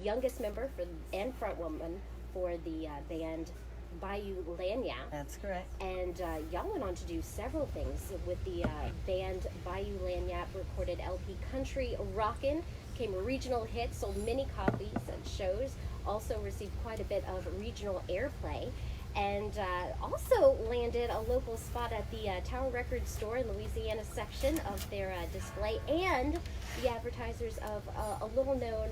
youngest member and frontwoman for the band Bayou Lagniappe. That's correct. And y'all went on to do several things with the band Bayou Lagniappe. Recorded LP Country Rockin', became a regional hit, sold many copies at shows, also received quite a bit of regional airplay, and also landed a local spot at the Tower Records store in Louisiana section of their display, and the advertisers of a little-known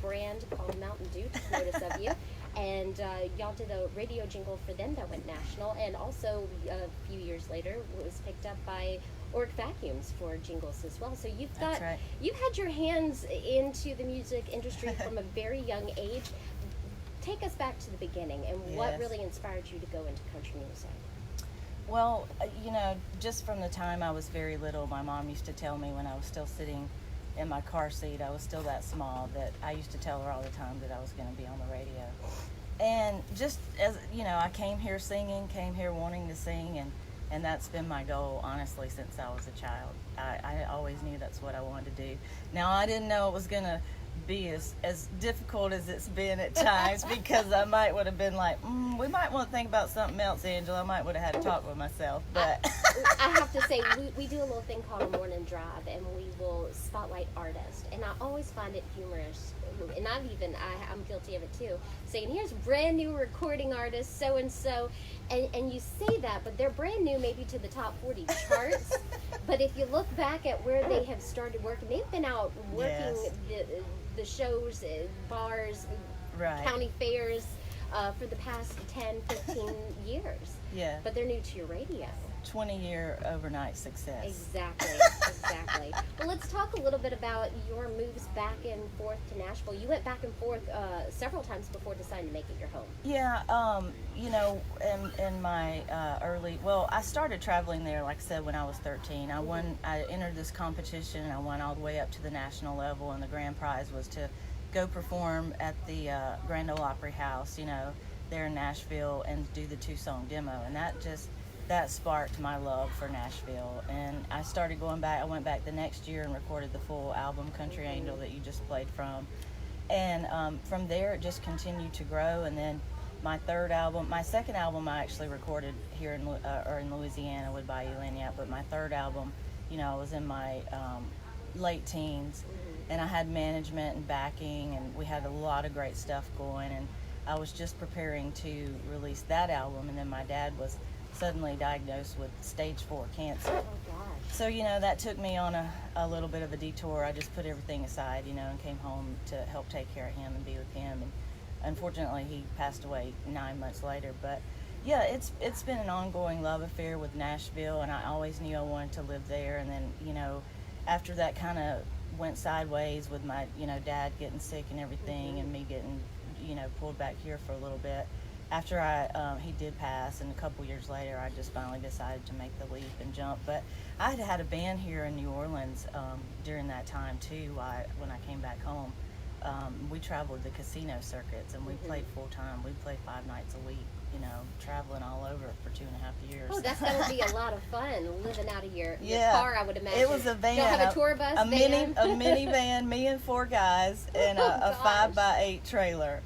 brand called Mountain Dew took notice of you. And y'all did a radio jingle for them that went national, and also a few years later was picked up by Orc Vacuums for jingles as well. So you've had your hands into the music industry from a very young age. Take us back to the beginning, and what really inspired you to go into country music? Well, just from the time I was very little, my mom used to tell me when I was still sitting in my car seat, I was still that small, that I used to tell her all the time that I was going to be on the radio. And just as, I came here singing, came here wanting to sing, and that's been my goal, honestly, since I was a child. I always knew that's what I wanted to do. Now, I didn't know it was going to be as difficult as it's been at times, because I might would have been like, we might want to think about something else, Angela. I might would have had to talk with myself. But I have to say, we do a little thing called a morning drive, and we will spotlight artists, and I always find it humorous, and I'm guilty of it too, saying, here's brand new recording artist so and so, and you say that, but they're brand new maybe to the top 40 charts. But if you look back at where they have started working, they've been out working the shows, bars, county fairs for the past 10, 15 years. Yeah. But they're new to your radio. 20-year overnight success. Exactly. Well, let's talk a little bit about your moves back and forth to Nashville. You went back and forth several times before deciding to make it your home. Yeah, in my I started traveling there, like I said, when I was 13. I entered this competition, and I went all the way up to the national level, and the grand prize was to go perform at the Grand Ole Opry House, there in Nashville, and do the 2-song demo, and that sparked my love for Nashville. And I started going back. I went back the next year and recorded the full album, Country Angel, that you just played from. And from there, it just continued to grow. And then my second album, I actually recorded here in Louisiana with Bayou Lagniappe. But my third album, I was in my late teens, and I had management and backing, and we had a lot of great stuff going. And I was just preparing to release that album, and then my dad was suddenly diagnosed with stage 4 cancer. Oh, gosh. So, that took me on a little bit of a detour. I just put everything aside, and came home to help take care of him and be with him. And unfortunately, he passed away 9 months later. But yeah, it's been an ongoing love affair with Nashville, and I always knew I wanted to live there. And then, after that kind of went sideways with my, dad getting sick and everything, and me getting, pulled back here for a little bit. After he did pass, and a couple years later, I just finally decided to make the leap and jump. But I had a band here in New Orleans during that time too. When I came back home, we traveled the casino circuits, and we played full time. We played 5 nights a week, traveling all over for 2.5 years. Oh, that would be a lot of fun, living out of your Yeah. car, I would imagine. It was a van. You'll have a tour bus, a van? minivan, me and 4 guys, and a 5x8 trailer.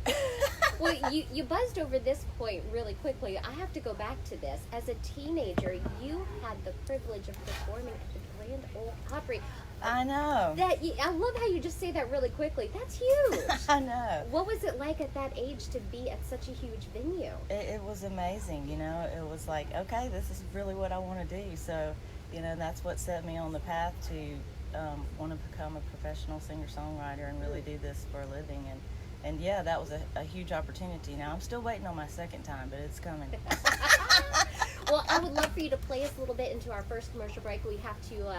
Well, you buzzed over this point really quickly. I have to go back to this. As a teenager, you had the privilege of performing at the Grand Ole Opry. I know. I love how you just say that really quickly. That's huge. I know. What was it like at that age to be at such a huge venue? It was amazing, It was like, okay, this is really what I want to do. So, that's what set me on the path to want to become a professional singer-songwriter and really do this for a living. And yeah, that was a huge opportunity. Now, I'm still waiting on my second time, but it's coming. Well, I would love for you to play us a little bit into our first commercial break. We have to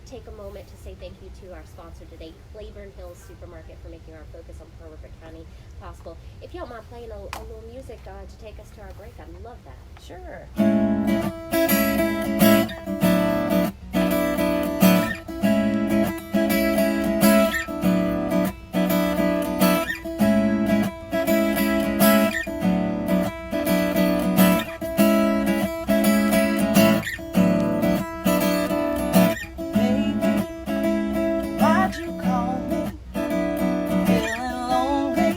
take a moment to say thank you to our sponsor today, Claiborne Hills Supermarket, for making our focus on Pearl River County possible. If you don't mind playing a little music to take us to our break, I'd love that. Sure. Why'd you call me? Feeling lonely.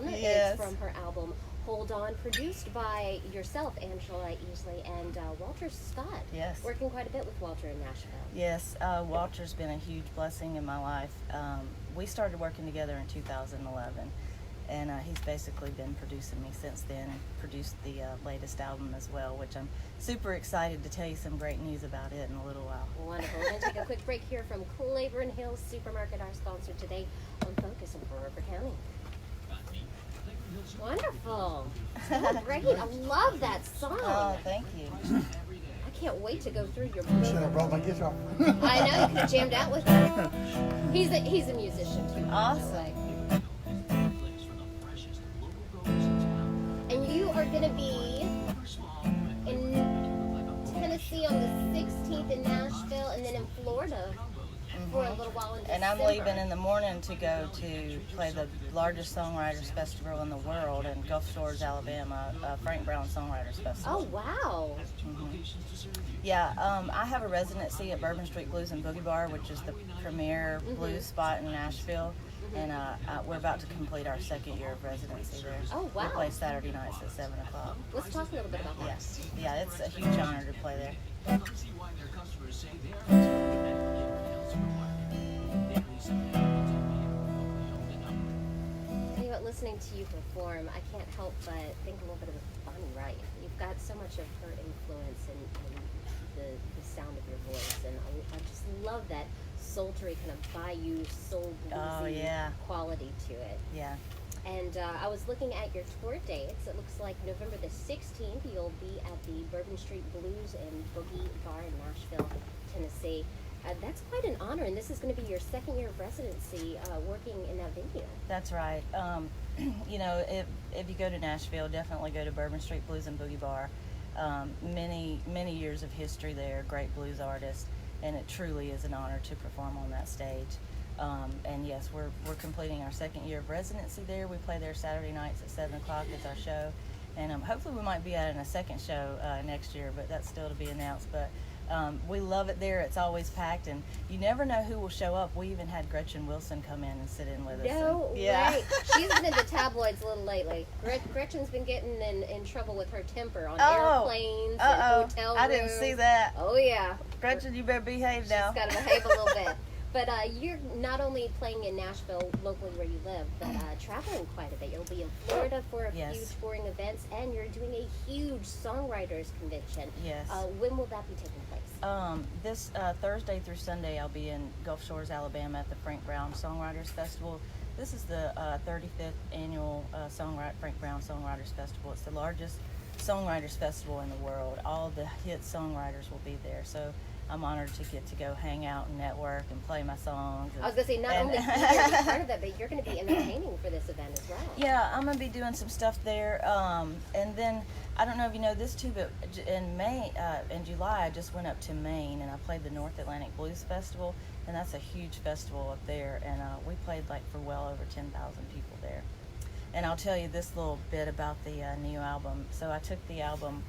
Down. Yes. It's from her album Hold On, produced by yourself, Angela Easley, and Walter Scott. Yes. Working quite a bit with Walter in Nashville. Yes, Walter's been a huge blessing in my life. We started working together in 2011, and he's basically been producing me since then, and produced the latest album as well, which I'm super excited to tell you some great news about it in a little while. Wonderful. We're going to take a quick break here from Claiborne Hills Supermarket, our sponsor today on Focus in Pearl River County. Wonderful. So great. I love that song. Oh, thank you. I can't wait to go through your Should have brought my guitar. I know, you could have jammed out with him. He's a musician too. Awesome. And you are going to be in Tennessee on the 16th in Nashville, and then in Florida for a little while in December. And I'm leaving in the morning to go to play the largest songwriters festival in the world in Gulf Shores, Alabama, Frank Brown Songwriters Festival. Oh, wow. Yeah, I have a residency at Bourbon Street Blues and Boogie Bar, which is the premier blues spot in Nashville. And we're about to complete our second year of residency there. Oh, wow. We play Saturday nights at 7 o'clock. Let's talk a little bit about that. Yes. Yeah, it's a huge honor to play there. Tell you what, listening to you perform, I can't help but think a little bit of Bonnie Wright. You've got so much of her influence in the sound of your voice, and I just love that sultry kind of bayou soul bluesy quality to it. Yeah. And I was looking at your tour dates. It looks like November the 16th, you'll be at the Bourbon Street Blues and Boogie Bar in Nashville, Tennessee. That's quite an honor, and this is going to be your second year of residency working in that venue. That's right. You know, if you go to Nashville, definitely go to Bourbon Street Blues and Boogie Bar. Many years of history there, great blues artists, and it truly is an honor to perform on that stage. And yes, we're completing our second year of residency there. We play there Saturday nights at 7 o'clock is our show, and hopefully we might be adding a second show next year, but that's still to be announced. But we love it there. It's always packed, and you never know who will show up. We even had Gretchen Wilson come in and sit in with us. No and, yeah. way. She's been in the tabloids a little lately. Gretchen's been getting in trouble with her temper on airplanes and hotel rooms. I didn't see that. Oh, yeah. Gretchen, you better behave now. She's got to behave a little bit. But you're not only playing in Nashville, locally where you live, but traveling quite a bit. You'll be in Florida for a few touring events, and you're doing a huge songwriters convention. Yes. When will that be taking place? This Thursday through Sunday, I'll be in Gulf Shores, Alabama at the Frank Brown Songwriters Festival. This is the 35th annual Frank Brown Songwriters Festival. It's the largest songwriters festival in the world. All the hit songwriters will be there. So I'm honored to get to go hang out and network and play my songs. I was going to say, not only are you going to be part of that, but you're going to be entertaining for this event as well. Yeah, I'm going to be doing some stuff there. And then, I don't know if you know this too, but in July, I just went up to Maine and I played the North Atlantic Blues Festival. And that's a huge festival up there. And we played for well over 10,000 people there. And I'll tell you this little bit about the new album. So I took the album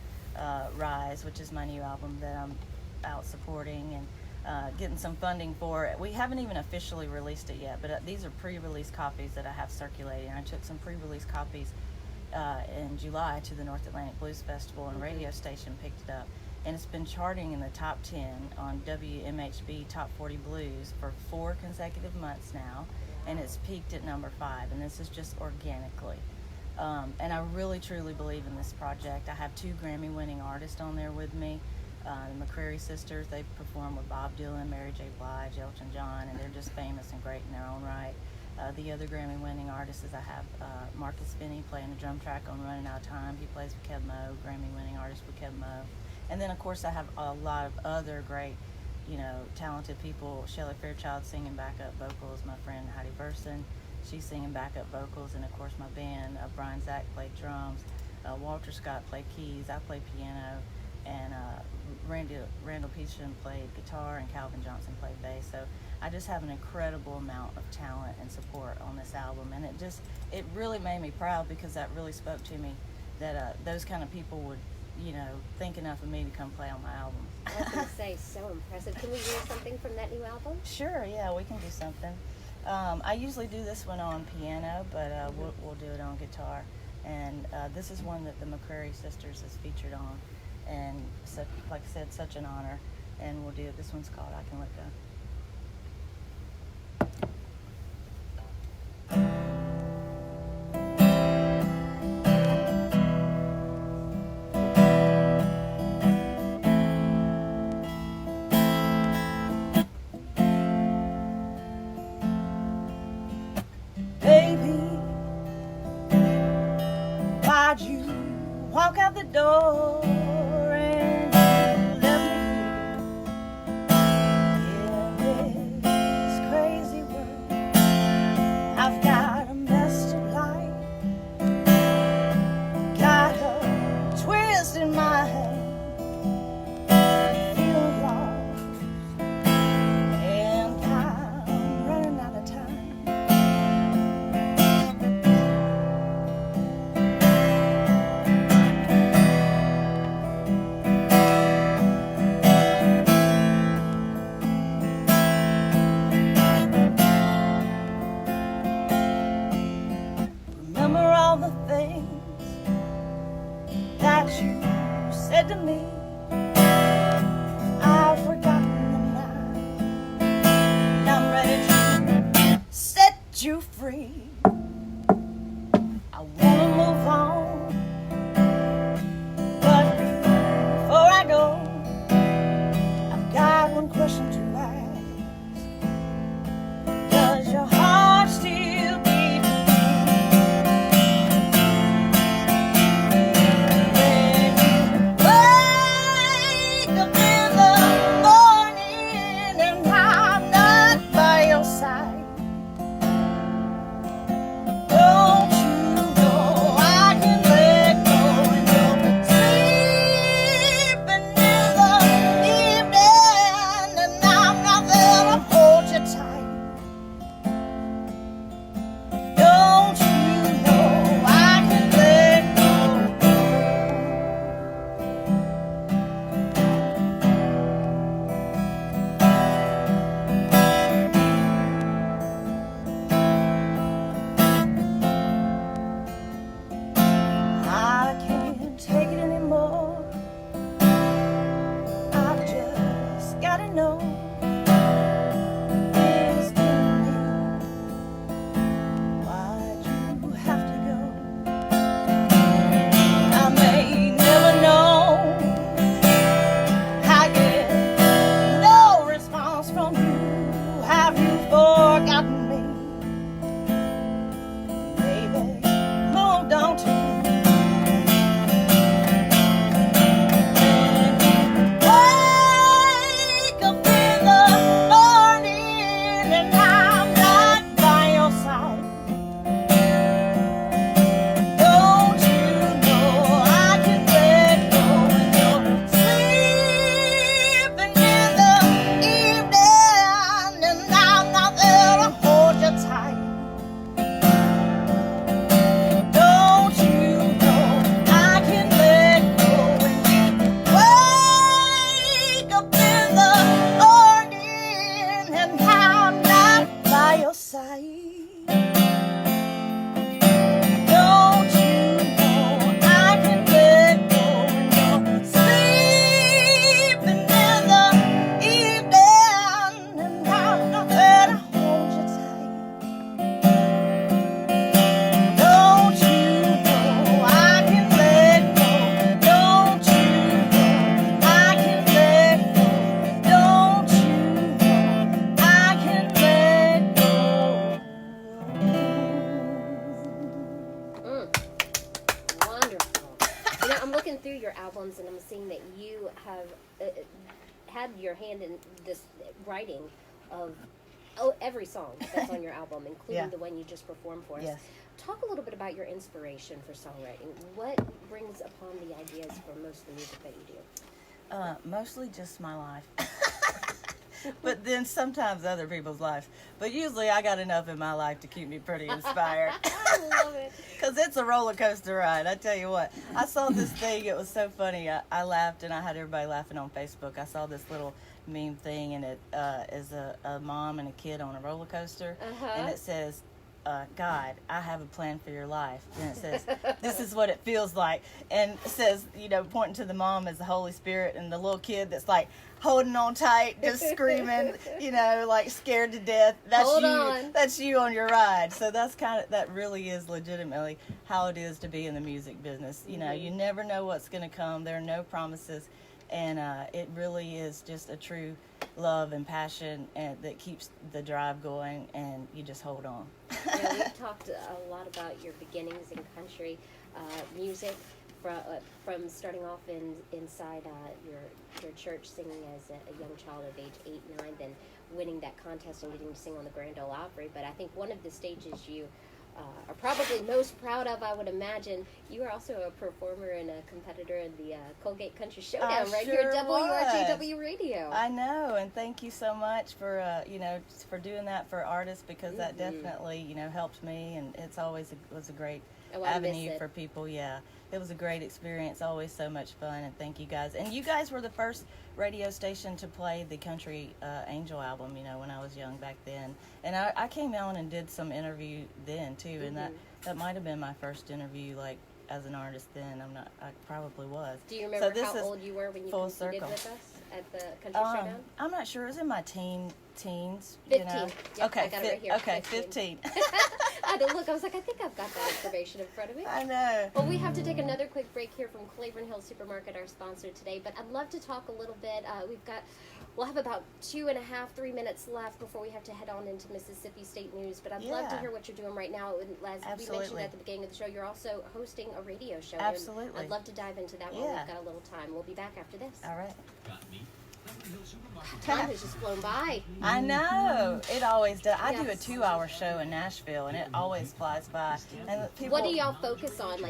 Rise, which is my new album that I'm out supporting and getting some funding for. We haven't even officially released it yet, but these are pre-release copies that I have circulating. I took some pre-release copies in July to the North Atlantic Blues Festival, and a radio station picked it up, and it's been charting in the top 10 on WMHB Top 40 Blues for 4 consecutive months now, and it's peaked at number 5, and this is just organically. And I really truly believe in this project. I have 2 Grammy-winning artists on there with me. The McCreary sisters, they perform with Bob Dylan, Mary J. Blige, Elton John, and they're just famous and great in their own right. The other Grammy-winning artists is I have Marcus Finney playing a drum track on Running Out of Time. He plays with Kev Mo, Grammy-winning artist with Kev Mo. And then, of course, I have a lot of other great, talented people. Shelley Fairchild singing backup vocals, my friend Heidi Burson, she's singing backup vocals, and, of course, my band, Brian Zach played drums, Walter Scott played keys, I play piano, and Randall Peterson played guitar, and Calvin Johnson played bass. So I just have an incredible amount of talent and support on this album, and it really made me proud, because that really spoke to me that those kind of people would think enough of me to come play on my album. I was going to say, so impressive. Can we hear something from that new album? Sure, yeah, we can do something. I usually do this one on piano, but we'll do it on guitar. And this is one that the McCrary Sisters is featured on. And such, like I said, such an honor. And we'll do it. This one's called I Can Let Go. Baby, why'd you walk out the door and you left me in this crazy world? I've got a messed up life, got a twist in my hand, feel lost, and I'm running out of time. Remember all the things that you said to me. I've forgotten them now. I'm ready to set you free. I wanna move on, but before I go, I've got one question to ask. Does your heart still beat? Wake up in the morning and I'm not by your side. Don't you know I can let go and you're sleeping in the evening and I'm not there to hold you tight. Don't you know I can let go? I can't take it anymore. I've just gotta know this didn't mean why'd you have to go? I may never know. I get no response from you. Have you forgotten me? Baby, moved on to wake up in the morning and I'm not by your side. Don't you know I can let go when you're sleeping in the evening and I'm not there to hold you tight. Don't you know I can let go when you wake up in the morning and I'm not by your side? Don't you know I can let go when you're sleeping in the evening and I'm not there to hold you tight? Don't you know I can let go? Don't you know I can let go? Don't you know I can let go? Wonderful. I'm looking through your albums and I'm seeing that you have had your hand in this writing of every song that's on your album, including Yeah. the one you just performed for us. Yes. Talk a little bit about your inspiration for songwriting. What brings upon the ideas for most of the music that you do? Mostly just my life. but then sometimes other people's lives. But usually I got enough in my life to keep me pretty inspired. I love it. Because it's a roller coaster ride. I tell you what. I saw this thing. It was so funny. I laughed, and I had everybody laughing on Facebook. I saw this little meme thing, and it is a mom and a kid on a roller coaster. And it says, God, I have a plan for your life. And it says, this is what it feels like. And it says, pointing to the mom as the Holy Spirit, and the little kid that's like holding on tight, just screaming, like scared to death. That's Hold you. on. That's you on your ride. So that really is legitimately how it is to be in the music business. You never know what's going to come. There are no promises. And it really is just a true love and passion that keeps the drive going, and you just hold on. We've talked a lot about your beginnings in country music, from starting off inside your church singing as a young child of age 8, 9, then winning that contest and getting to sing on the Grand Ole Opry. But I think one of the stages you are probably most proud of, I would imagine, you are also a performer and a competitor in the Colgate Country Showdown right here at WRJW Radio. I know, and thank you so much for for doing that for artists, because that definitely helped me, and it's always was a great avenue for people. Yeah, it was a great experience, always so much fun, and thank you guys. And you guys were the first radio station to play the Country Angel album, when I was young back then. And I came on and did some interview then too, and that might have been my first interview, like, as an artist then. I probably was. Do you remember how old you were when you competed with us at the Country Showdown? I'm not sure. It was in my teens. 15. Yep, Okay, I got it right here. Okay, 15. I had to look. I was like, I think I've got that information in front of me. I know. Well, we have to take another quick break here from Claiborne Hill Supermarket, our sponsor today. But I'd love to talk a little bit. We'll have about 2.5, 3 minutes left before we have to head on into Mississippi State News. But I'd love to hear what you're doing right now. And as we mentioned at the beginning of the show, you're also hosting a radio show. Absolutely. I'd love to dive into that while we've got a little time. We'll be back after this. All right. Time has just flown by. I know. It always does. I do a 2-hour show in Nashville, and it always flies by. And people, what do y'all focus on?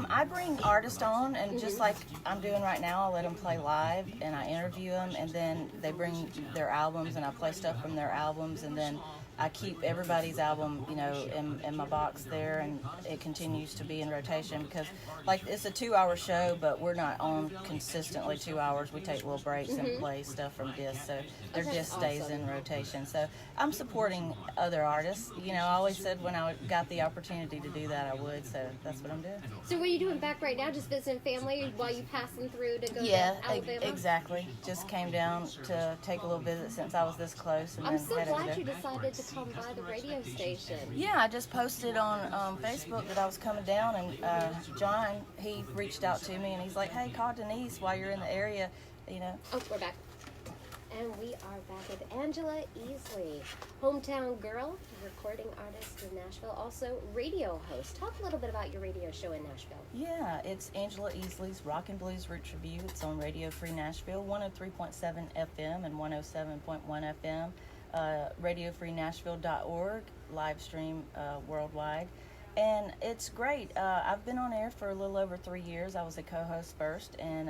I bring artists on, and just like I'm doing right now, I let them play live, and I interview them, and then they bring their albums, and I play stuff from their albums, and then I keep everybody's album, in my box there, and it continues to be in rotation, because, like, it's a 2-hour show, but we're not on consistently 2 hours. We take little breaks and play stuff from discs, so there just stays in rotation. So I'm supporting other artists. I always said when I got the opportunity to do that, I would, so that's what I'm doing. So what are you doing back right now? Just visiting family while you passing through to go to Alabama? Exactly. Just came down to take a little visit since I was this close. And I'm so glad you decided to come by the radio station. Yeah, I just posted on Facebook that I was coming down, and John, he reached out to me, and he's like, hey, call Denise while you're in the area, Oh, we're back. And we are back with Angela Easley, hometown girl, recording artist in Nashville, also radio host. Talk a little bit about your radio show in Nashville. Yeah, it's Angela Easley's Rock and Blues Roots Review. It's on Radio Free Nashville, 103.7 FM and 107.1 FM. RadioFreeNashville.org, live stream worldwide, and it's great. I've been on air for a little over 3 years. I was a co-host first, and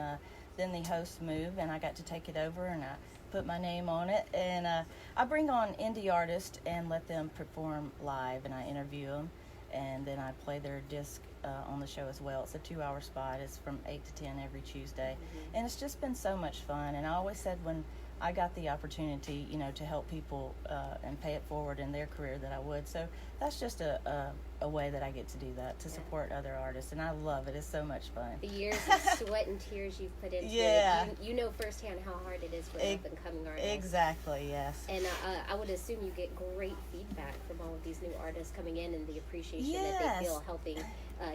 then the host moved, and I got to take it over, and I put my name on it, and I bring on indie artists and let them perform live, and I interview them, and then I play their disc on the show as well. It's a 2-hour spot. It's from 8 to 10 every Tuesday, and it's just been so much fun. And I always said when I got the opportunity, to help people and pay it forward in their career, that I would. So that's just a way that I get to do that, to support other artists, and I love it. It's so much fun. The years of sweat and tears you've put into it, you know firsthand how hard it is for an up-and-coming artist. Exactly, yes. And I would assume you get great feedback from all of these new artists coming in, and the appreciation that they feel helping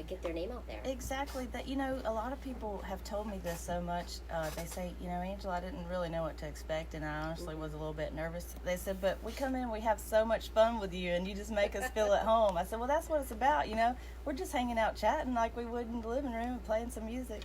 get their name out there. Exactly. That, a lot of people have told me this so much. They say, Angela, I didn't really know what to expect, and I honestly was a little bit nervous. They said, but we come in, we have so much fun with you, and you just make us feel at home. I said, well, that's what it's about, We're just hanging out chatting like we would in the living room and playing some music.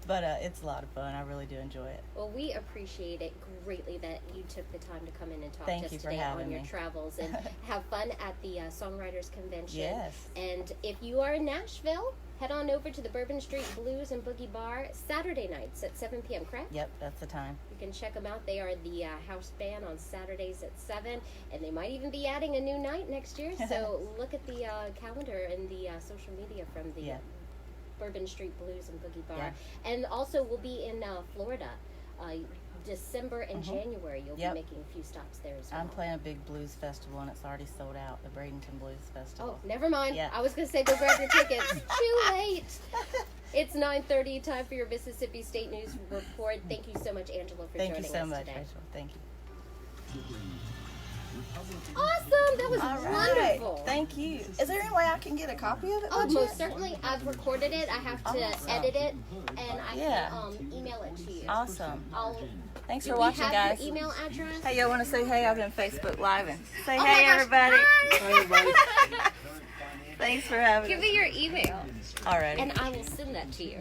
But it's a lot of fun. I really do enjoy it. Well, we appreciate it greatly that you took the time to come in and talk to us you today on your travels and have fun at the Songwriters Convention. Yes. And if you are in Nashville, Head on over to the Bourbon Street Blues and Boogie Bar Saturday nights at 7 p.m., correct? Yep, that's the time. You can check them out. They are the house band on Saturdays at 7, and they might even be adding a new night next year. So look at the calendar and the social media from the Bourbon Street Blues and Boogie Bar. Yeah. And also we'll be in Florida. December and January, you'll be making a few stops there as well. I'm playing a big blues festival, and it's already sold out, the Bradenton Blues Festival. Oh, never mind. Yeah. I was going to say go grab your tickets. Too late. It's 9:30, time for your Mississippi State News Report. Thank you so much, Angela, for joining us today. Thank you so much, Rachel. Thank you. Awesome. That was All right. wonderful. Thank you. Is there any way I can get a copy of it? Oh, most certainly. I've recorded it. I have to Awesome. edit it, and I can email it to you. Awesome. Thanks Do for we watching, have guys. your email address? Hey, y'all want to say hey? I've been Facebook Living. Say Oh hey, my gosh. everybody. Hi. Thanks for having Give us. me your email, All right. and I will send that to you.